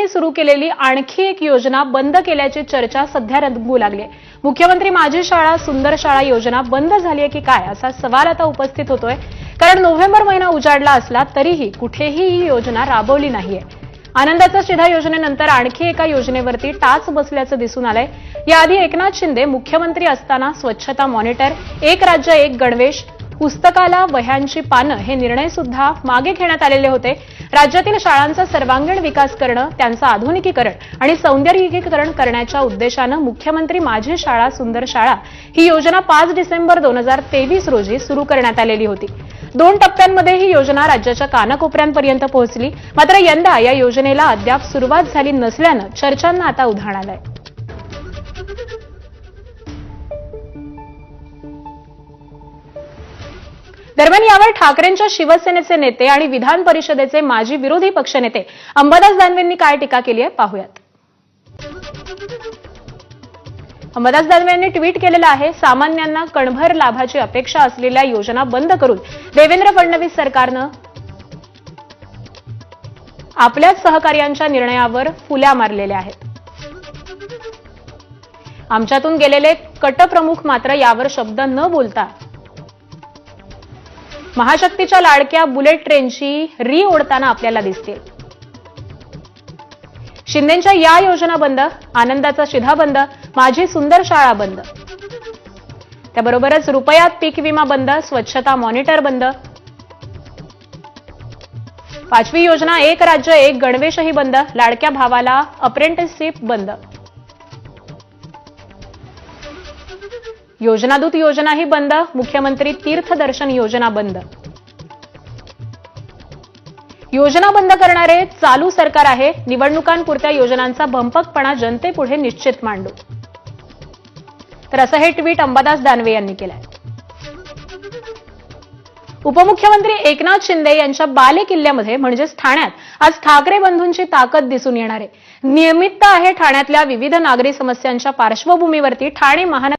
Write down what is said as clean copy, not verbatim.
यांनी सुरू केलेली आणखी एक योजना बंद केल्याची चर्चा सध्या रंगू लागली आहे। मुख्यमंत्री माझी शाळा सुंदर शाळा योजना बंद झाली आहे की काय असा सवाल आता उपस्थित होतोय। कारण नोव्हेंबर महिना उजाडला असला तरीही कुठेही ही योजना राबवली नाहीये। आनंदाचा शिधा योजनेनंतर आणखी एका योजनेवरती टाच बसल्याचं दिसून आलंय। याआधी एकनाथ शिंदे मुख्यमंत्री असताना स्वच्छता मॉनिटर, एक राज्य एक गणवेश, पुस्तकाला वह्यांची पानं हे निर्णय सुद्धा मागे घेण्यात आलेले होते। राज्यातील शाळांचा सर्वांगीण विकास करणं, त्यांचं आधुनिकीकरण आणि सौंदर्यीकरण करण्याच्या उद्देशानं मुख्यमंत्री माझी शाळा सुंदर शाळा ही योजना 5 डिसेंबर 2023 रोजी सुरू करण्यात आलेली होती। 2 टप्प्यांमध्ये ही योजना राज्याच्या कानाकोपऱ्यांपर्यंत पोहोचली। मात्र यंदा या योजनेला अद्याप सुरुवात झाली नसल्यानं चर्चांना आता उधाण आलंय। दरम्यान यावर ठाकरेंच्या शिवसेनेचे नेते आणि विधान परिषदेचे माजी विरोधी पक्षनेते अंबादास दानवेंनी काय टीका केली आहे पाहूयात। अंबादास दानवे यांनी ट्विट केलेलं आहे, सामान्यांना कणभर लाभाची अपेक्षा असलेल्या योजना बंद करून देवेंद्र फडणवीस सरकारनं आपल्याच सहकार्यांच्या निर्णयावर फुल्या मारलेल्या आहेत। आमच्यातून गेलेले कटप्रमुख मात्र यावर शब्द न बोलता महाशक्तीच्या लाडक्या बुलेट ट्रेनची ओढताना आपल्याला दिसतील। शिंदेंच्या या योजना बंद, आनंदाचा शिधा बंद, माझी सुंदर शाळा बंद, त्याबरोबरच रुपयात पीक विमा बंद, स्वच्छता मॉनिटर बंद, 5वी योजना एक राज्य एक गणवेशही बंद, लाडक्या भावाला अप्रेंटिसशिप बंद, योजनादूत योजनाही बंद, मुख्यमंत्री तीर्थदर्शन योजना बंद। योजना बंद करणारे चालू सरकार आहे, निवडणुकांपुरत्या योजनांचा भंपकपणा जनतेपुढे निश्चित मांडू। तर असं हे ट्विट अंबादास दानवे यांनी केलंय। उपमुख्यमंत्री एकनाथ शिंदे यांच्या बालेकिल्ल्यामध्ये म्हणजेच ठाण्यात आज ठाकरे बंधूंची ताकद दिसून येणार आहे। नियमित आहे ठाण्यातल्या विविध नागरी समस्यांच्या पार्श्वभूमीवरती ठाणे महानगर